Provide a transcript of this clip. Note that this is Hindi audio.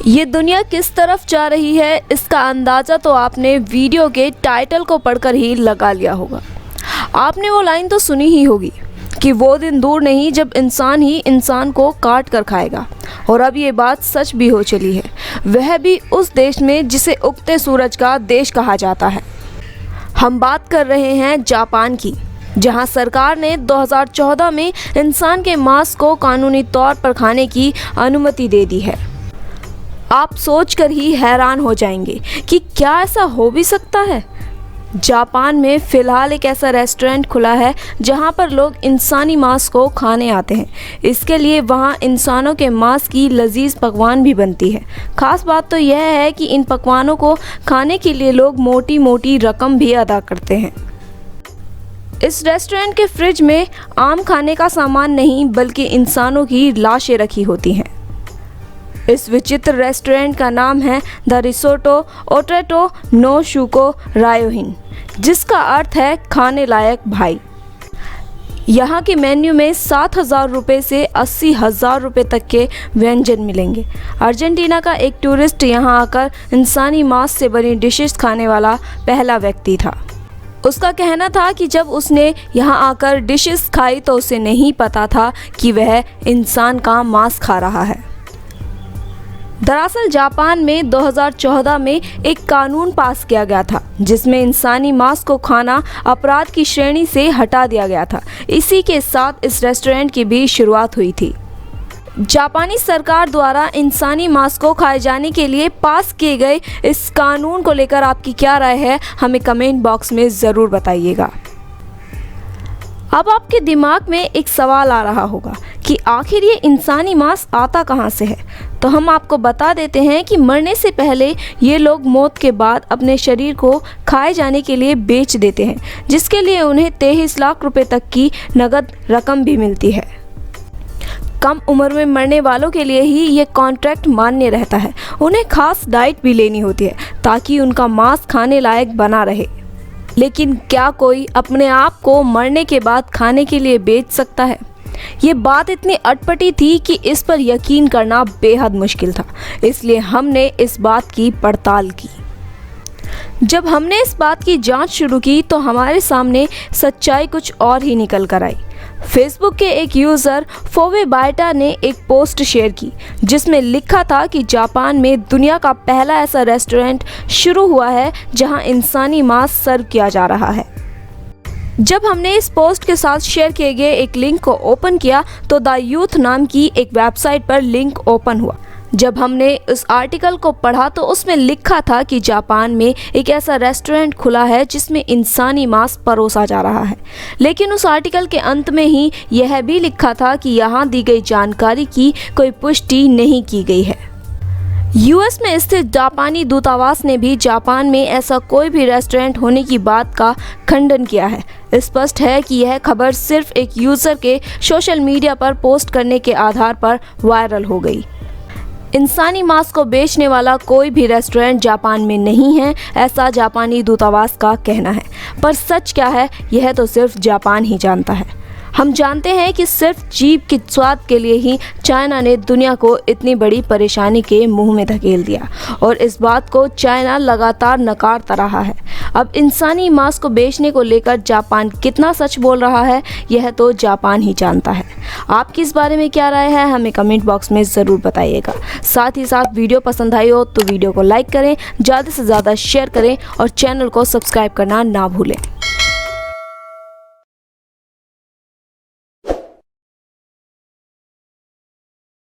ये दुनिया किस तरफ जा रही है, इसका अंदाज़ा तो आपने वीडियो के टाइटल को पढ़कर ही लगा लिया होगा। आपने वो लाइन तो सुनी ही होगी कि वो दिन दूर नहीं जब इंसान ही इंसान को काट कर खाएगा। और अब ये बात सच भी हो चली है, वह भी उस देश में जिसे उगते सूरज का देश कहा जाता है। हम बात कर रहे हैं जापान की, जहां सरकार ने 2014 में इंसान के मांस को कानूनी तौर पर खाने की अनुमति दे दी है। आप सोचकर ही हैरान हो जाएंगे कि क्या ऐसा हो भी सकता है। जापान में फ़िलहाल एक ऐसा रेस्टोरेंट खुला है जहां पर लोग इंसानी मांस को खाने आते हैं। इसके लिए वहां इंसानों के मांस की लजीज पकवान भी बनती है। ख़ास बात तो यह है कि इन पकवानों को खाने के लिए लोग मोटी मोटी रकम भी अदा करते हैं। इस रेस्टोरेंट के फ्रिज में आम खाने का सामान नहीं बल्कि इंसानों की लाशें रखी होती हैं। इस विचित्र रेस्टोरेंट का नाम है द रिसोटो ओटेटो नो शुको रायोहिन, जिसका अर्थ है खाने लायक भाई। यहाँ के मेन्यू में 7,000 रुपये से 80,000 रुपये तक के व्यंजन मिलेंगे। अर्जेंटीना का एक टूरिस्ट यहाँ आकर इंसानी मांस से बनी डिशेस खाने वाला पहला व्यक्ति था। उसका कहना था कि जब उसने यहाँ आकर डिशेस खाई तो उसे नहीं पता था कि वह इंसान का मांस खा रहा है। दरअसल जापान में 2014 में एक कानून पास किया गया था जिसमें इंसानी मांस को खाना अपराध की श्रेणी से हटा दिया गया था। इसी के साथ इस रेस्टोरेंट की भी शुरुआत हुई थी। जापानी सरकार द्वारा इंसानी मांस को खाए जाने के लिए पास किए गए इस कानून को लेकर आपकी क्या राय है, हमें कमेंट बॉक्स में ज़रूर बताइएगा। अब आपके दिमाग में एक सवाल आ रहा होगा कि आखिर ये इंसानी मांस आता कहाँ से है। तो हम आपको बता देते हैं कि मरने से पहले ये लोग मौत के बाद अपने शरीर को खाए जाने के लिए बेच देते हैं, जिसके लिए उन्हें 23 लाख रुपए तक की नगद रकम भी मिलती है। कम उम्र में मरने वालों के लिए ही ये कॉन्ट्रैक्ट मान्य रहता है। उन्हें खास डाइट भी लेनी होती है ताकि उनका मांस खाने लायक बना रहे। लेकिन क्या कोई अपने आप को मरने के बाद खाने के लिए बेच सकता है? ये बात इतनी अटपटी थी कि इस पर यकीन करना बेहद मुश्किल था। इसलिए हमने इस बात की पड़ताल की। जब हमने इस बात की जांच शुरू की तो हमारे सामने सच्चाई कुछ और ही निकल कर आई। फेसबुक के एक यूज़र फोवे बायटा ने एक पोस्ट शेयर की जिसमें लिखा था कि जापान में दुनिया का पहला ऐसा रेस्टोरेंट शुरू हुआ है जहां इंसानी मांस सर्व किया जा रहा है। जब हमने इस पोस्ट के साथ शेयर किए गए एक लिंक को ओपन किया तो द यूथ नाम की एक वेबसाइट पर लिंक ओपन हुआ। जब हमने उस आर्टिकल को पढ़ा तो उसमें लिखा था कि जापान में एक ऐसा रेस्टोरेंट खुला है जिसमें इंसानी मांस परोसा जा रहा है। लेकिन उस आर्टिकल के अंत में ही यह भी लिखा था कि यहाँ दी गई जानकारी की कोई पुष्टि नहीं की गई है। यूएस में स्थित जापानी दूतावास ने भी जापान में ऐसा कोई भी रेस्टोरेंट होने की बात का खंडन किया है। स्पष्ट है कि यह खबर सिर्फ एक यूज़र के सोशल मीडिया पर पोस्ट करने के आधार पर वायरल हो गई। इंसानी मांस को बेचने वाला कोई भी रेस्टोरेंट जापान में नहीं है, ऐसा जापानी दूतावास का कहना है। पर सच क्या है, यह तो सिर्फ जापान ही जानता है। हम जानते हैं कि सिर्फ जीभ के स्वाद के लिए ही चाइना ने दुनिया को इतनी बड़ी परेशानी के मुंह में धकेल दिया और इस बात को चाइना लगातार नकारता रहा है। अब इंसानी मांस को बेचने को लेकर जापान कितना सच बोल रहा है, यह तो जापान ही जानता है। आपकी इस बारे में क्या राय है, हमें कमेंट बॉक्स में ज़रूर बताइएगा। साथ ही साथ वीडियो पसंद आई हो तो वीडियो को लाइक करें, ज़्यादा से ज़्यादा शेयर करें और चैनल को सब्सक्राइब करना ना भूलें।